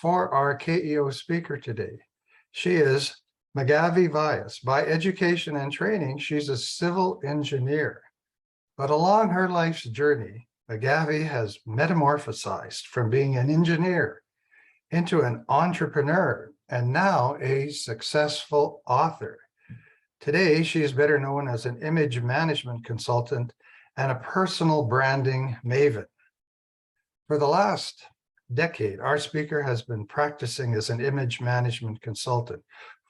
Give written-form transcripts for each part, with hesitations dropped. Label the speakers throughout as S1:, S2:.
S1: for our KEO speaker today. She is Meghavi Vyas. By education and training, she's a civil engineer. But along her life's journey, Meghavi has metamorphosized from being an engineer into an entrepreneur and now a successful author. Today, she is better known as an image management consultant and a personal branding maven. For the last decade, our speaker has been practicing as an image management consultant,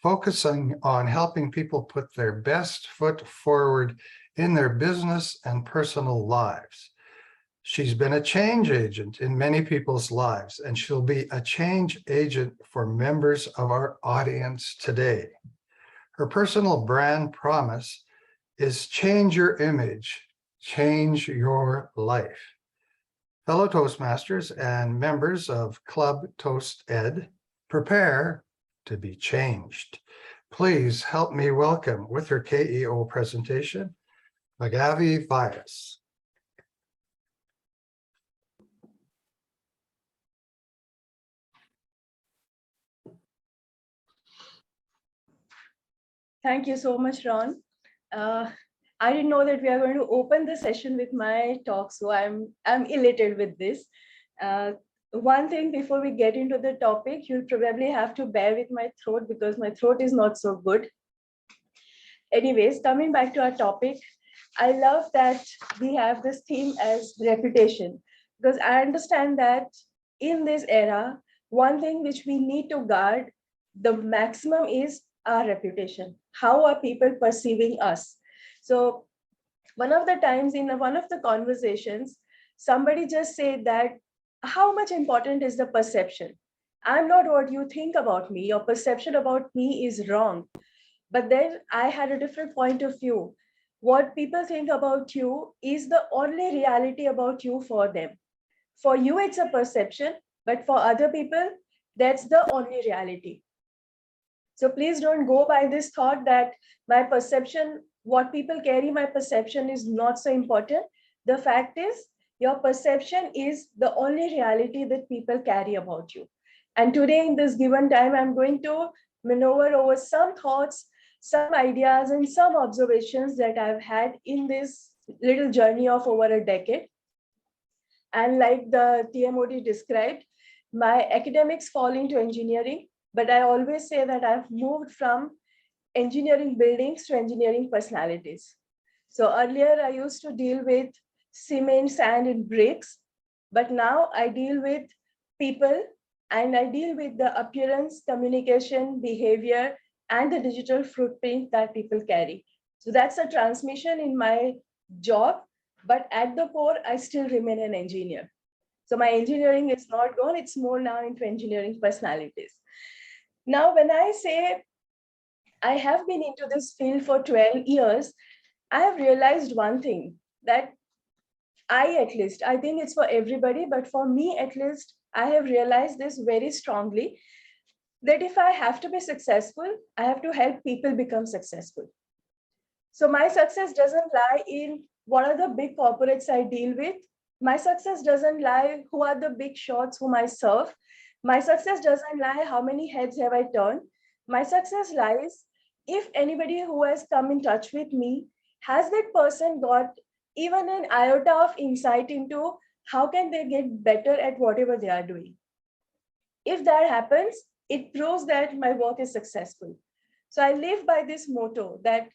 S1: focusing on helping people put their best foot forward in their business and personal lives. She's been a change agent in many people's lives, and she'll be a change agent for members of our audience today. Her personal brand promise is change your image, change your life. Fellow Toastmasters and members of Club ToastEd, prepare to be changed. Please help me welcome with her KEO presentation, Meghavi Vyas.
S2: Thank you so much, Ron. I didn't know that we are going to open the session with my talk, so I'm elated with this. One thing before we get into the topic, you'll probably have to bear with my throat because my throat is not so good. Anyways, coming back to our topic, I love that we have this theme as reputation, because I understand that in this era, one thing which we need to guard the maximum is our reputation. How are people perceiving us? So one of the times in one of the conversations, somebody just said that, how much important is the perception? I'm not what you think about me. Your perception about me is wrong. But then I had a different point of view. What people think about you is the only reality about you for them. For you, it's a perception, but for other people, that's the only reality. So please don't go by this thought that my perception, what people carry, my perception is not so important. The fact is, your perception is the only reality that people carry about you. And today, in this given time, I'm going to maneuver over some thoughts, some ideas, and some observations that I've had in this little journey of over a decade. And like the TMOD described, my academics fall into engineering, but I always say that I've moved from engineering buildings to engineering personalities. So earlier I used to deal with cement, sand, and bricks, but now I deal with people and I deal with the appearance, communication, behavior, and the digital footprint that people carry. So that's a transmission in my job, but at the core, I still remain an engineer. So my engineering is not gone, it's more now into engineering personalities. Now, when I say I have been into this field for 12 years, I have realized one thing, that I think it's for everybody, but for me at least, I have realized this very strongly, that if I have to be successful, I have to help people become successful. So my success doesn't lie in what are the big corporates I deal with. My success doesn't lie who are the big shots whom I serve. My success doesn't lie how many heads have I turned. My success lies if anybody who has come in touch with me, has that person got even an iota of insight into how can they get better at whatever they are doing. If that happens, it proves that my work is successful. So I live by this motto that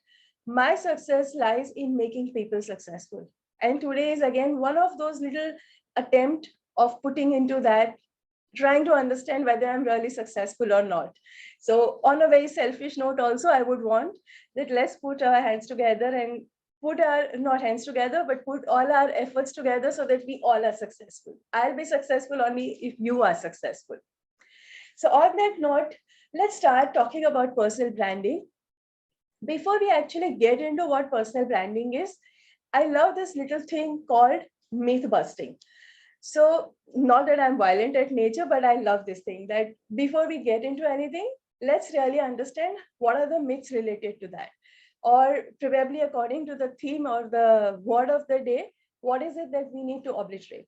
S2: my success lies in making people successful. And today is again one of those little attempt of putting into that, trying to understand whether I'm really successful or not. So on a very selfish note also, I would want that let's put our hands together and put our, not hands together, but put all our efforts together so that we all are successful. I'll be successful only if you are successful. So on that note, let's start talking about personal branding. Before we actually get into what personal branding is, I love this little thing called myth busting. So not that I'm violent at nature, but I love this thing that before we get into anything, let's really understand what are the myths related to that. Or probably according to the theme or the word of the day, what is it that we need to obliterate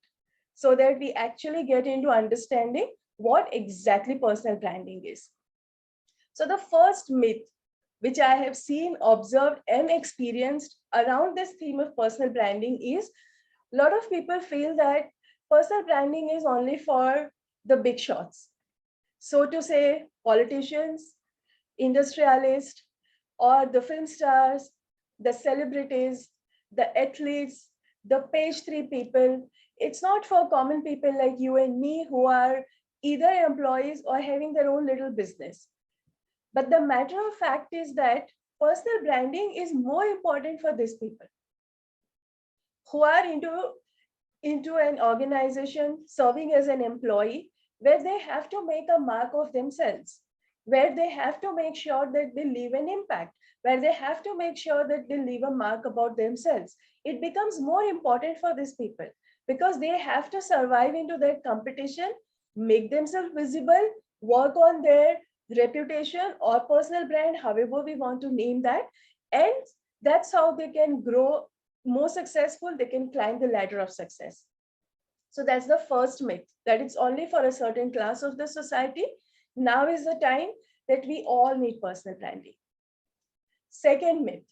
S2: so that we actually get into understanding what exactly personal branding is. So the first myth which I have seen, observed, and experienced around this theme of personal branding is a lot of people feel that personal branding is only for the big shots. So to say, politicians, industrialists, or the film stars, the celebrities, the athletes, the page three people. It's not for common people like you and me who are either employees or having their own little business. But the matter of fact is that personal branding is more important for these people who are into an organization serving as an employee, where they have to make a mark of themselves, where they have to make sure that they leave an impact, where they have to make sure that they leave a mark about themselves. It becomes more important for these people because they have to survive into that competition, make themselves visible, work on their reputation or personal brand, however we want to name that. And that's how they can grow more successful, they can climb the ladder of success. So that's the first myth, that it's only for a certain class of the society. Now is the time that we all need personal branding. Second myth,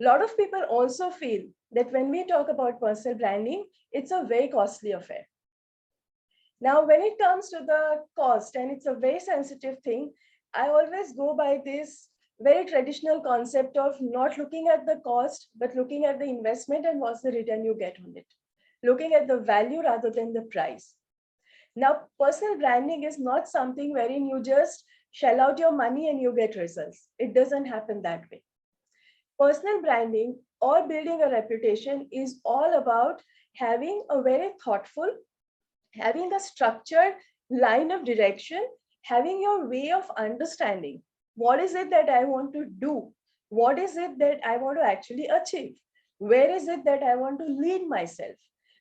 S2: a lot of people also feel that when we talk about personal branding, it's a very costly affair. Now, when it comes to the cost, and it's a very sensitive thing, I always go by this very traditional concept of not looking at the cost, but looking at the investment and what's the return you get on it. Looking at the value rather than the price. Now, personal branding is not something wherein you just shell out your money and you get results. It doesn't happen that way. Personal branding or building a reputation is all about having a very thoughtful, having a structured line of direction, having your way of understanding what is it that I want to do, what is it that I want to actually achieve, where is it that I want to lead myself.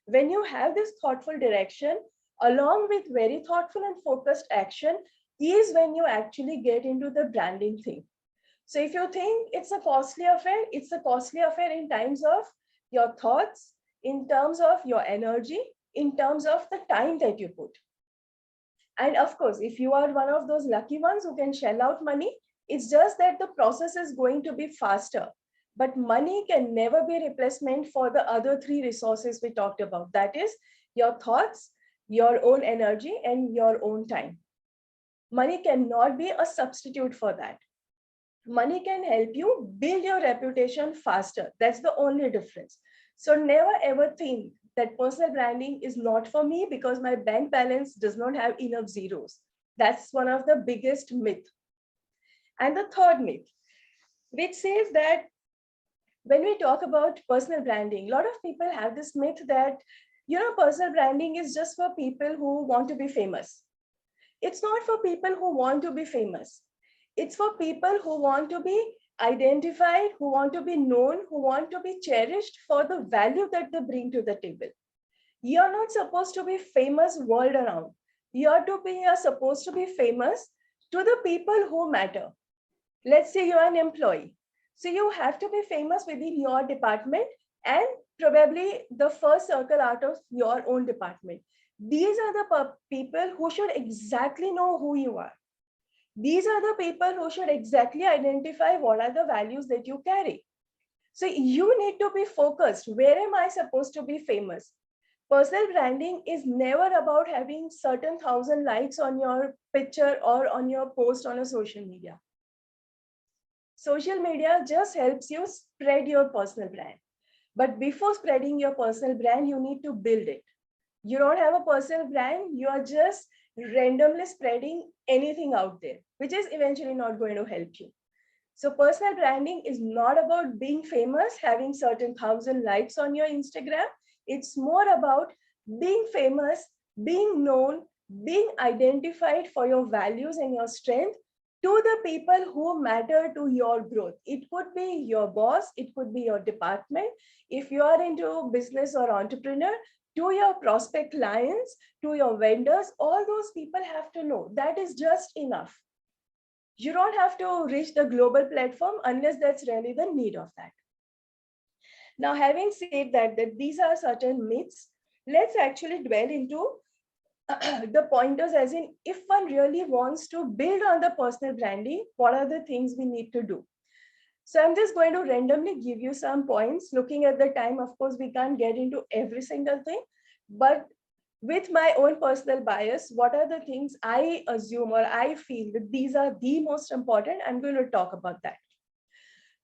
S2: When you have this thoughtful direction along with very thoughtful and focused action is when you actually get into the branding thing. So if you think it's a costly affair, it's a costly affair in terms of your thoughts, in terms of your energy, in terms of the time that you put. And of course, if you are one of those lucky ones who can shell out money, it's just that the process is going to be faster. But money can never be a replacement for the other three resources we talked about. That is your thoughts, your own energy, and your own time. Money cannot be a substitute for that. Money can help you build your reputation faster. That's the only difference. So never ever think that personal branding is not for me because my bank balance does not have enough zeros. That's one of the biggest myth. And the third myth, which says that when we talk about personal branding, a lot of people have this myth that, personal branding is just for people who want to be famous. It's not for people who want to be famous. It's for people who want to be identified, who want to be known, who want to be cherished for the value that they bring to the table. You're not supposed to be famous world around. You're supposed to be famous to the people who matter. Let's say you're an employee. So you have to be famous within your department and probably the first circle out of your own department. These are the people who should exactly know who you are. These are the people who should exactly identify what are the values that you carry. So you need to be focused. Where am I supposed to be famous? Personal branding is never about having certain 1,000 likes on your picture or on your post on a social media. Social media just helps you spread your personal brand. But before spreading your personal brand, you need to build it. You don't have a personal brand, you are just randomly spreading anything out there, which is eventually not going to help you. So personal branding is not about being famous, having certain 1,000 likes on your Instagram. It's more about being famous, being known, being identified for your values and your strength to the people who matter to your growth. It could be your boss, it could be your department. If you are into business or entrepreneur, to your prospect clients, to your vendors, all those people have to know. That is just enough. You don't have to reach the global platform unless that's really the need of that. Now, having said that these are certain myths, let's actually dwell into the pointers as in, if one really wants to build on the personal branding, what are the things we need to do? So I'm just going to randomly give you some points. Looking at the time, of course, we can't get into every single thing, but with my own personal bias, what are the things I assume or I feel that these are the most important? I'm going to talk about that.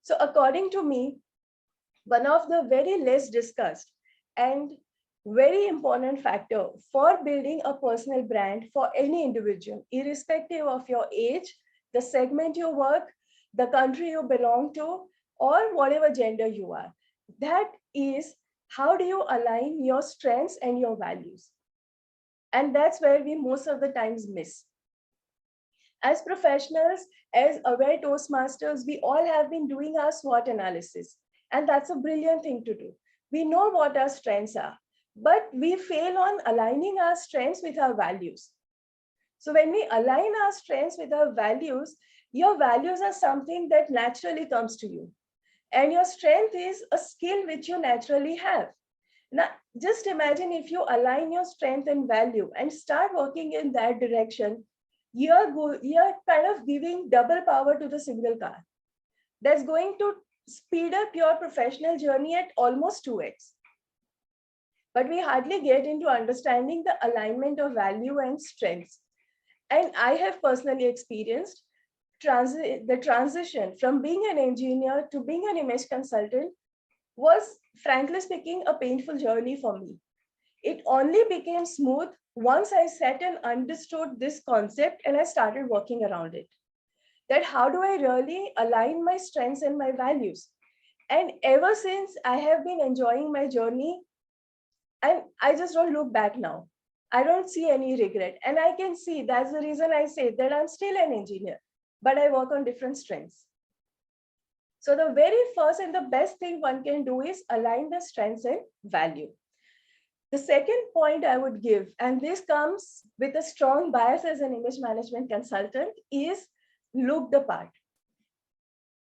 S2: So according to me, one of the very less discussed and very important factor for building a personal brand for any individual, irrespective of your age, the segment you work, the country you belong to, or whatever gender you are, that is, how do you align your strengths and your values? And that's where we most of the times miss. As professionals, as aware Toastmasters, we all have been doing our SWOT analysis. And that's a brilliant thing to do. We know what our strengths are, but we fail on aligning our strengths with our values. So when we align our strengths with our values, your values are something that naturally comes to you. And your strength is a skill which you naturally have. Now, just imagine if you align your strength and value and start working in that direction, you're kind of giving double power to the single car. That's going to speed up your professional journey at almost 2x. But we hardly get into understanding the alignment of value and strengths. And I have personally experienced the transition from being an engineer to being an image consultant was, frankly speaking, a painful journey for me. It only became smooth once I sat and understood this concept and I started working around it. That how do I really align my strengths and my values? And ever since, I have been enjoying my journey, and I just don't look back now. I don't see any regret. And I can see that's the reason I say that I'm still an engineer, but I work on different strengths. So the very first and the best thing one can do is align the strengths and value. The second point I would give, and this comes with a strong bias as an image management consultant, is look the part.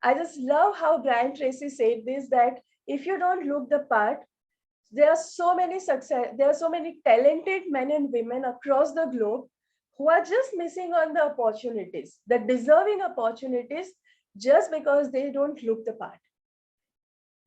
S2: I just love how Brian Tracy said this, that if you don't look the part, there are so many talented men and women across the globe who are just missing on the opportunities, the deserving opportunities, just because they don't look the part.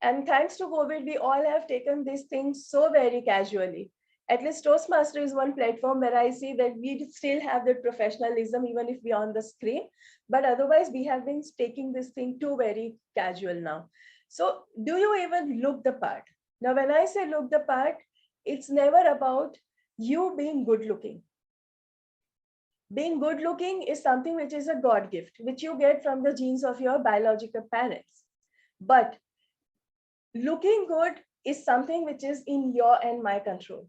S2: And thanks to COVID, we all have taken these things so very casually. At least Toastmaster is one platform where I see that we still have that professionalism, even if we're on the screen. But otherwise, we have been taking this thing too very casual now. So do you even look the part? Now, when I say look the part, it's never about you being good looking. Being good looking is something which is a God gift, which you get from the genes of your biological parents. But looking good is something which is in your and my control.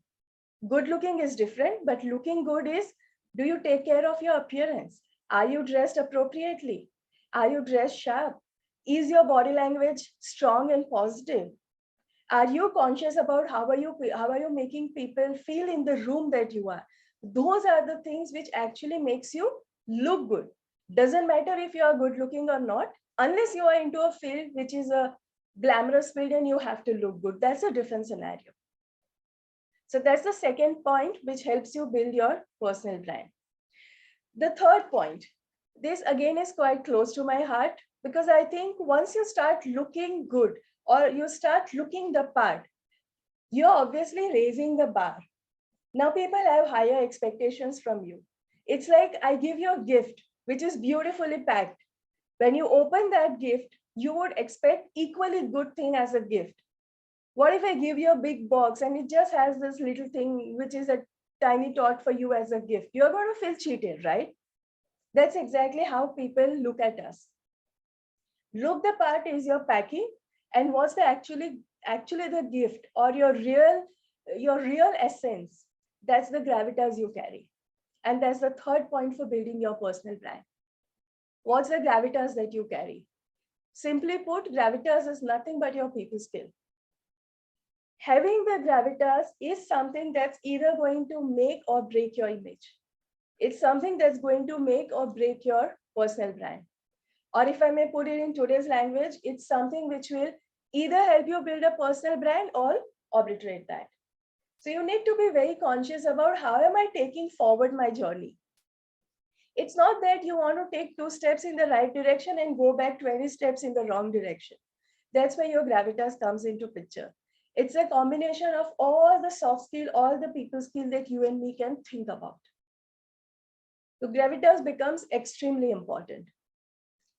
S2: Good looking is different, but looking good is, do you take care of your appearance? Are you dressed appropriately? Are you dressed sharp? Is your body language strong and positive? Are you conscious about how are you making people feel in the room that you are? Those are the things which actually makes you look good. Doesn't matter if you are good looking or not, unless you are into a field which is a glamorous field and you have to look good. That's a different scenario. So that's the second point which helps you build your personal brand. The third point, this again is quite close to my heart, because I think once you start looking good or you start looking the part, you're obviously raising the bar. Now people have higher expectations from you. It's like I give you a gift, which is beautifully packed. When you open that gift, you would expect equally good thing as a gift. What if I give you a big box and it just has this little thing, which is a tiny tot for you as a gift? You're going to feel cheated, right? That's exactly how people look at us. Look the part is your packing, and what's the actually the gift or your real essence. That's the gravitas you carry. And that's the third point for building your personal brand. What's the gravitas that you carry? Simply put, gravitas is nothing but your people skill. Having the gravitas is something that's either going to make or break your image. It's something that's going to make or break your personal brand. Or if I may put it in today's language, it's something which will either help you build a personal brand or obliterate that. So you need to be very conscious about how am I taking forward my journey. It's not that you want to take 2 steps in the right direction and go back 20 steps in the wrong direction. That's where your gravitas comes into picture. It's a combination of all the soft skill, all the people skill that you and me can think about. So gravitas becomes extremely important.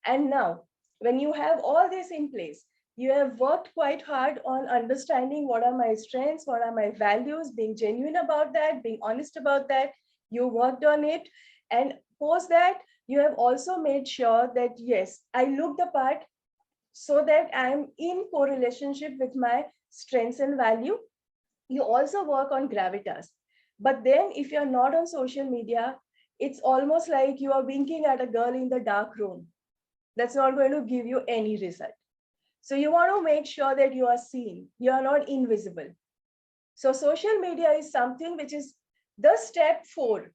S2: And now, when you have all this in place, you have worked quite hard on understanding what are my strengths, what are my values, being genuine about that, being honest about that. You worked on it. And post that, you have also made sure that, yes, I look the part so that I'm in co-relationship with my strengths and value. You also work on gravitas. But then if you're not on social media, it's almost like you are winking at a girl in the dark room. That's not going to give you any result. So you want to make sure that you are seen, you are not invisible. So social media is something which is the step 4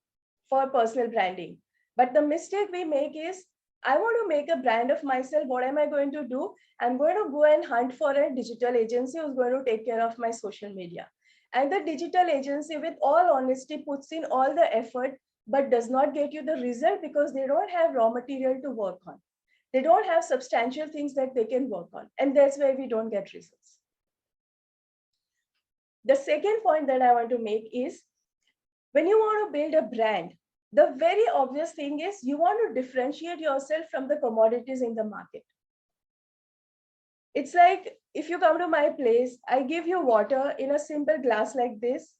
S2: for personal branding. But the mistake we make is, I want to make a brand of myself. What am I going to do? I'm going to go and hunt for a digital agency who's going to take care of my social media. And the digital agency, with all honesty, puts in all the effort, but does not get you the result because they don't have raw material to work on. They don't have substantial things that they can work on. And that's where we don't get results. The second point that I want to make is, when you want to build a brand, the very obvious thing is you want to differentiate yourself from the commodities in the market. It's like if you come to my place, I give you water in a simple glass like this.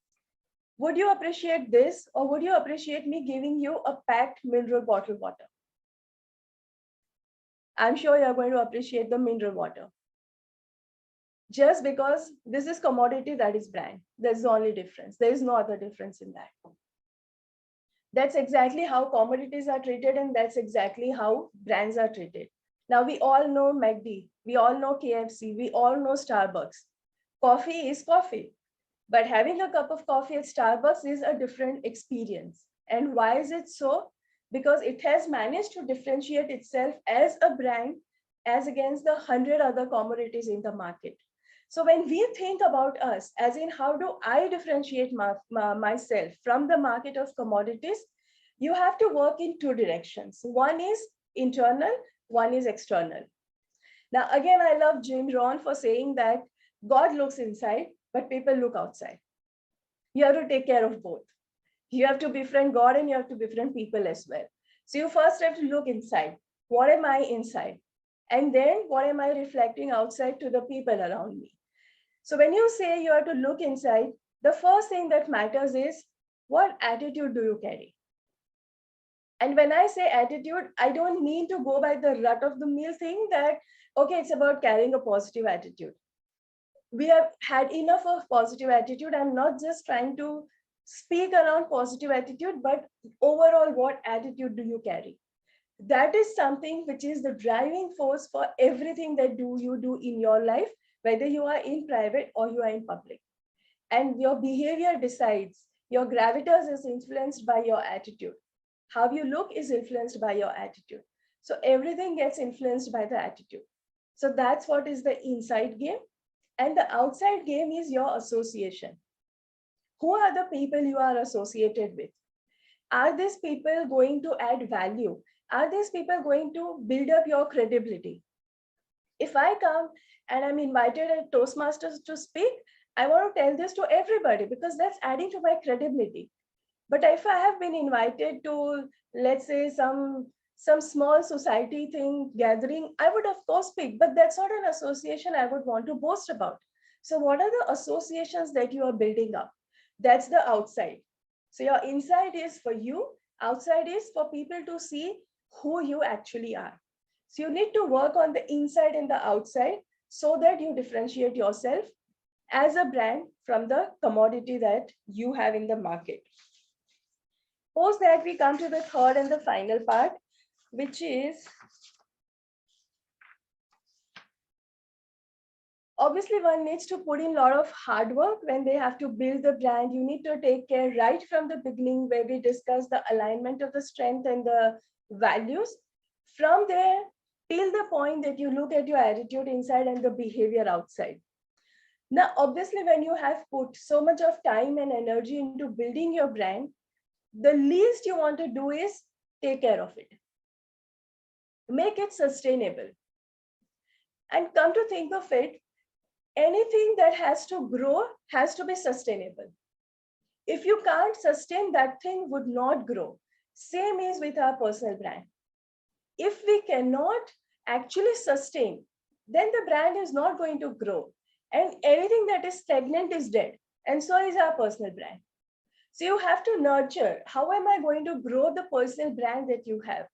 S2: Would you appreciate this, or would you appreciate me giving you a packed mineral bottle water? I'm sure you're going to appreciate the mineral water. Just because this is commodity, that is brand. That's the only difference. There is no other difference in that. That's exactly how commodities are treated, and that's exactly how brands are treated. Now, we all know McD, we all know KFC, we all know Starbucks. Coffee is coffee, but having a cup of coffee at Starbucks is a different experience. And why is it so? Because it has managed to differentiate itself as a brand as against the 100 other commodities in the market. So when we think about us, as in how do I differentiate myself from the market of commodities, you have to work in 2 directions. One is internal, one is external. Now, again, I love Jim Rohn for saying that God looks inside, but people look outside. You have to take care of both. You have to befriend God and you have to befriend people as well. So you first have to look inside. What am I inside? And then what am I reflecting outside to the people around me? So when you say you have to look inside, the first thing that matters is, what attitude do you carry? And when I say attitude, I don't mean to go by the rut of the mill thing that, okay, it's about carrying a positive attitude. We have had enough of positive attitude. I'm not just trying to speak around positive attitude, but overall, what attitude do you carry? That is something which is the driving force for everything that you do in your life, whether you are in private or you are in public. And your behavior decides. Your gravitas is influenced by your attitude. How you look is influenced by your attitude. So everything gets influenced by the attitude. So that's what is the inside game. And the outside game is your association. Who are the people you are associated with? Are these people going to add value? Are these people going to build up your credibility? If I come and I'm invited at Toastmasters to speak, I want to tell this to everybody because that's adding to my credibility. But if I have been invited to, let's say, some small society thing gathering, I would of course speak, but that's not an association I would want to boast about. So what are the associations that you are building up? That's the outside. So your inside is for you, outside is for people to see who you actually are. So you need to work on the inside and the outside so that you differentiate yourself as a brand from the commodity that you have in the market. Post that, we come to the third and the final part, which is, obviously one needs to put in a lot of hard work when they have to build the brand. You need to take care right from the beginning where we discuss the alignment of the strength and the values. From there till the point that you look at your attitude inside and the behavior outside. Now, obviously, when you have put so much of time and energy into building your brand, the least you want to do is take care of it. Make it sustainable. And come to think of it, anything that has to grow has to be sustainable. If you can't sustain, that thing would not grow. Same is with our personal brand. If we cannot actually sustain, then the brand is not going to grow. And anything that is stagnant is dead. And so is our personal brand. So you have to nurture. How am I going to grow the personal brand that you have?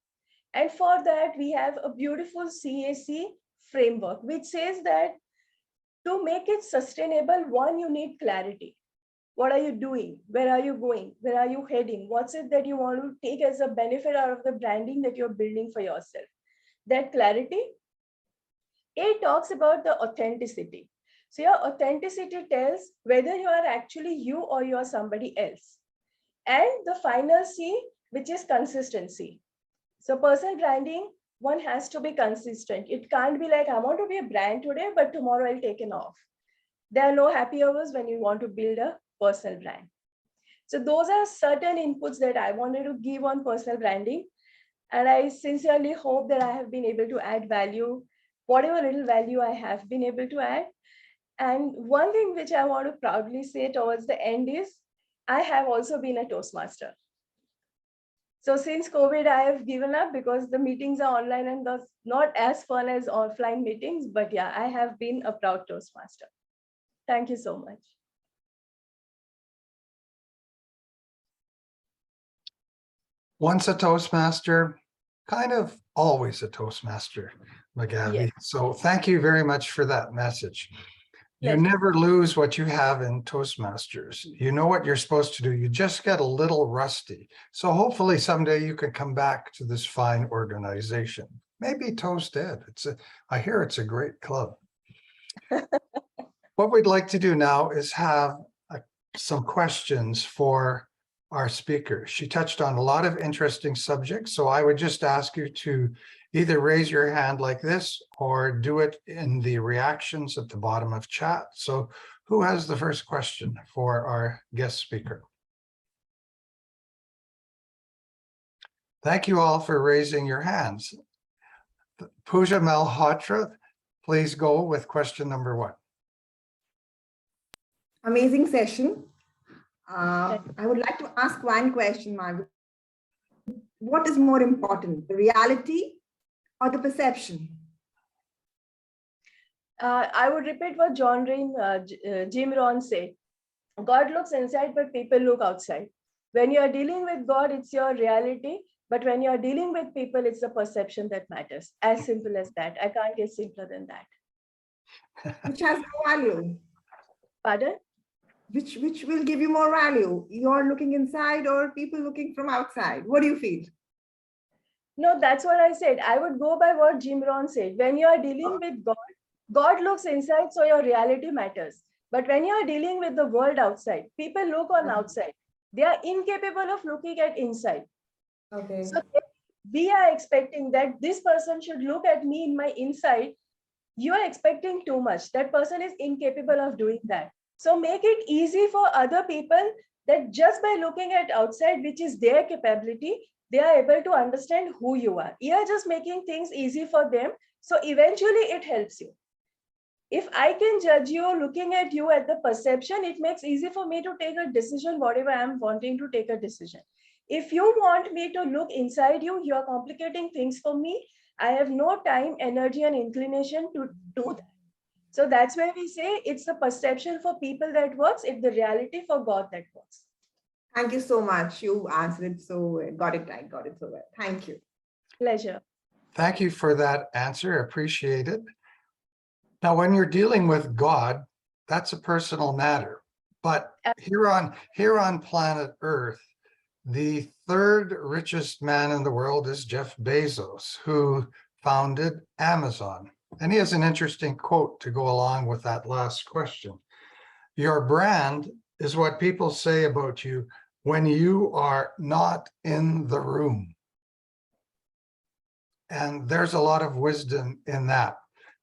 S2: And for that, we have a beautiful CAC framework, which says that to make it sustainable, one, you need clarity. What are you doing? Where are you going? Where are you heading? What's it that you want to take as a benefit out of the branding that you're building for yourself? That clarity. It talks about the authenticity. So your authenticity tells whether you are actually you or you are somebody else. And the final C, which is consistency. So personal branding, one has to be consistent. It can't be like, I want to be a brand today, but tomorrow I'll take it off. There are no happy hours when you want to build a personal brand. So those are certain inputs that I wanted to give on personal branding. And I sincerely hope that I have been able to add value, whatever little value I have been able to add. And one thing which I want to proudly say towards the end is, I have also been a Toastmaster. So since COVID, I have given up because the meetings are online and thus not as fun as offline meetings. But yeah, I have been a proud Toastmaster. Thank you so much.
S1: Once a Toastmaster, kind of always a Toastmaster, Meghavi.
S2: Yes.
S1: So thank you very much for that message. You
S2: Pleasure.
S1: never lose what you have in Toastmasters. You know what you're supposed to do. You just get a little rusty. So hopefully someday you can come back to this fine organization. Maybe ToastEd. I hear it's a great club. What we'd like to do now is have some questions for our speaker. She touched on a lot of interesting subjects, so I would just ask you to either raise your hand like this or do it in the reactions at the bottom of chat. So who has the first question for our guest speaker? Thank you all for raising your hands. Pooja Malhotra, please go with question number 1.
S3: Amazing session. I would like to ask one question, Margaret. What is more important, the reality or the perception?
S2: I would repeat what Jim Rohn said. God looks inside, but people look outside. When you are dealing with God, it's your reality. But when you are dealing with people, it's the perception that matters. As simple as that. I can't get simpler than that.
S3: Which has more value?
S2: Pardon?
S3: Which will give you more value? You're looking inside or people looking from outside? What do you feel?
S2: No, that's what I said. I would go by what Jim Rohn said. When you are dealing with God, God looks inside, so your reality matters. But when you are dealing with the world outside, people look on outside. They are incapable of looking at inside.
S3: Okay.
S2: So we are expecting that this person should look at me in my inside. You are expecting too much. That person is incapable of doing that. So make it easy for other people that just by looking at outside, which is their capability, they are able to understand who you are. You are just making things easy for them. So eventually it helps you. If I can judge you looking at you at the perception, it makes easy for me to take a decision, whatever I'm wanting to take a decision. If you want me to look inside you, you are complicating things for me. I have no time, energy, and inclination to do that. So that's why we say it's the perception for people that works, it's the reality for God that works.
S3: Thank you so much. You answered it so well. Got it right. Got it so well. Thank you.
S2: Pleasure.
S1: Thank you for that answer. Appreciate it. Now, when you're dealing with God, that's a personal matter. But here on planet Earth, the third richest man in the world is Jeff Bezos, who founded Amazon. And he has an interesting quote to go along with that last question. Your brand is what people say about you when you are not in the room. And there's a lot of wisdom in that.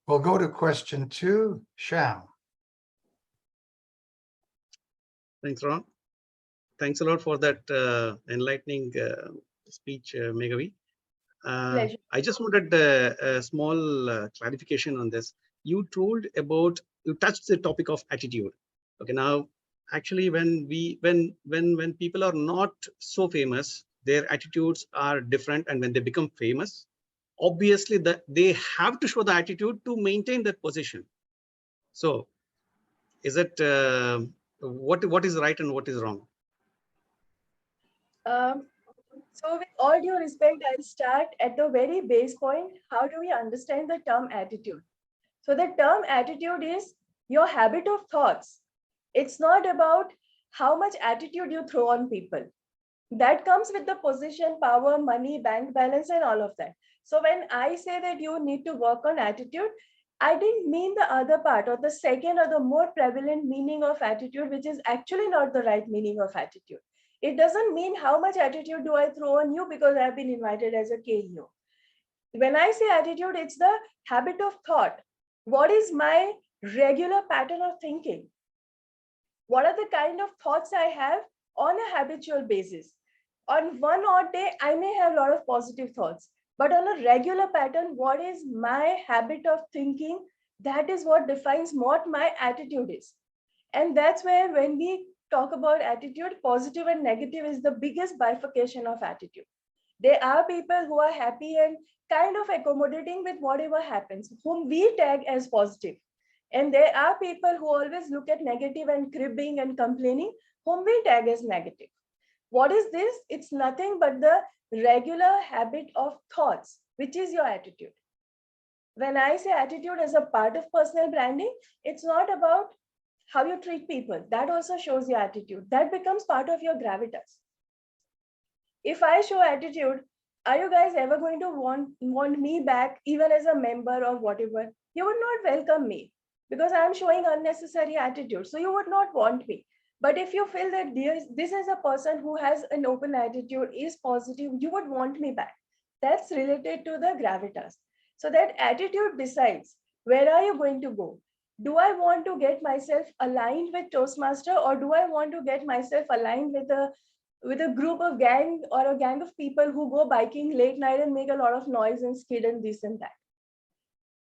S1: We'll go to question 2, Sham.
S4: Thanks, Ron. Thanks a lot for that enlightening speech, Meghavi.
S2: Pleasure.
S4: I just wanted a small clarification on this. You touched the topic of attitude. Okay, now actually when people are not so famous, their attitudes are different, and when they become famous, obviously that they have to show the attitude to maintain that position. So is it what is right and what is wrong?
S2: So with all due respect, I'll start at the very base point. How do we understand the term attitude? So the term attitude is your habit of thoughts. It's not about how much attitude you throw on people. That comes with the position, power, money, bank balance, and all of that. So when I say that you need to work on attitude, I didn't mean the other part or the second or the more prevalent meaning of attitude, which is actually not the right meaning of attitude. It doesn't mean how much attitude do I throw on you because I've been invited as a KEO. When I say attitude, it's the habit of thought. What is my regular pattern of thinking? What are the kind of thoughts I have on a habitual basis? On one odd day, I may have a lot of positive thoughts, but on a regular pattern, what is my habit of thinking? That is what defines what my attitude is. And that's where when we talk about attitude, positive and negative is the biggest bifurcation of attitude. There are people who are happy and kind of accommodating with whatever happens, whom we tag as positive. And there are people who always look at negative and cribbing and complaining, whom we tag as negative. What is this? It's nothing but the regular habit of thoughts, which is your attitude. When I say attitude as a part of personal branding, it's not about how you treat people. That also shows your attitude. That becomes part of your gravitas. If I show attitude, are you guys ever going to want me back, even as a member or whatever? You would not welcome me because I'm showing unnecessary attitude. So you would not want me. But if you feel that this is a person who has an open attitude, is positive, you would want me back. That's related to the gravitas. So that attitude decides where are you going to go? Do I want to get myself aligned with Toastmaster, or do I want to get myself aligned with a group of gang or a gang of people who go biking late night and make a lot of noise and skid and this and that?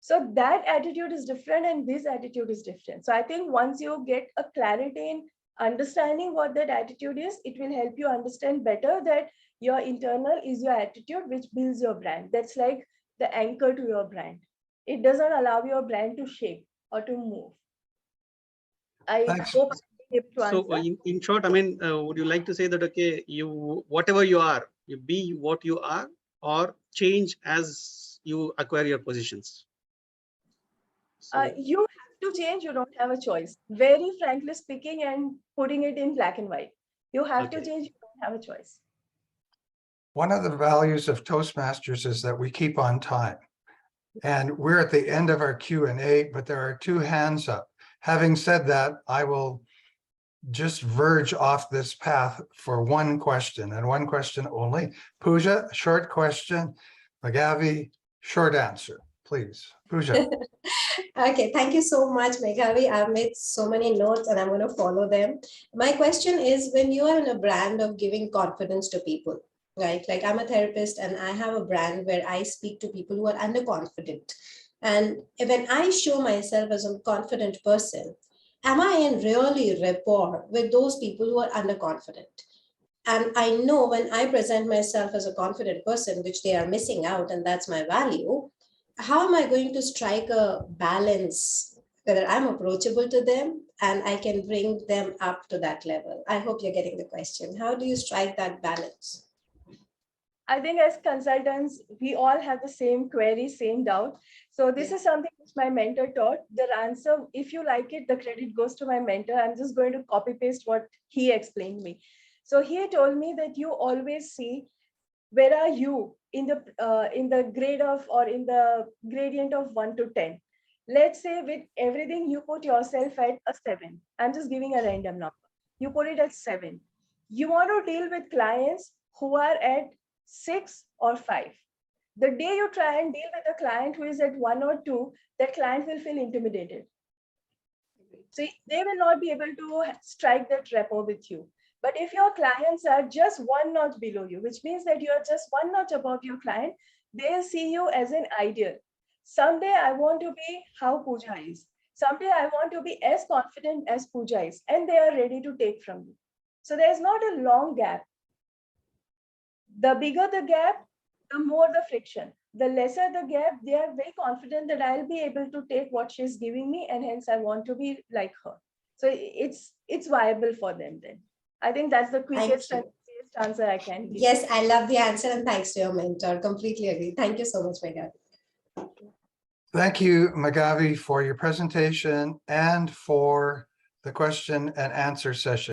S2: So that attitude is different and this attitude is different. So I think once you get a clarity in understanding what that attitude is, it will help you understand better that your internal is your attitude, which builds your brand. That's like the anchor to your brand. It doesn't allow your brand to shake or to move. I
S1: Thanks.
S2: hope I'm able to
S4: So
S2: answer.
S4: in short, I mean, would you like to say that, okay, you, whatever you are, you be what you are, or change as you acquire your positions? So,
S2: You have to change. You don't have a choice. Very frankly speaking, and putting it in black and white, you have to
S4: okay.
S2: change. You don't have a choice.
S1: One of the values of Toastmasters is that we keep on time. And we're at the end of our Q&A, but there are two hands up. Having said that, I will just verge off this path for one question and one question only. Pooja, short question. Meghavi, short answer, please. Pooja.
S5: Okay, thank you so much, Meghavi. I've made so many notes and I'm going to follow them. My question is, when you are in a brand of giving confidence to people, right? Like I'm a therapist and I have a brand where I speak to people who are underconfident. And when I show myself as a confident person, am I in really rapport with those people who are underconfident? And I know when I present myself as a confident person, which they are missing out, and that's my value, how am I going to strike a balance whether I'm approachable to them and I can bring them up to that level? I hope you're getting the question. How do you strike that balance?
S2: I think as consultants, we all have the same query, same doubt. So this is something which my mentor taught. The answer, if you like it, the credit goes to my mentor. I'm just going to copy paste what he explained me. So he told me that you always see where are you in the grade of or in the gradient of 1 to 10. Let's say with everything you put yourself at a 7. I'm just giving a random number. You put it at 7. You want to deal with clients who are at 6 or 5. The day you try and deal with a client who is at 1 or 2, that client will feel intimidated. So they will not be able to strike that rapport with you. But if your clients are just one notch below you, which means that you are just one notch above your client, they'll see you as an ideal. Someday I want to be how Pooja is. Someday I want to be as confident as Pooja is, and they are ready to take from you. So there's not a long gap. The bigger the gap, the more the friction. The lesser the gap, they are very confident that I'll be able to take what she's giving me, and hence I want to be like her. So it's viable for them then. I think that's the quickest and easiest answer I can give.
S5: Yes, I love the answer, and thanks to your mentor. Completely agree. Thank you so much, Meghavi.
S1: Thank you, Meghavi, for your presentation and for the question and answer session.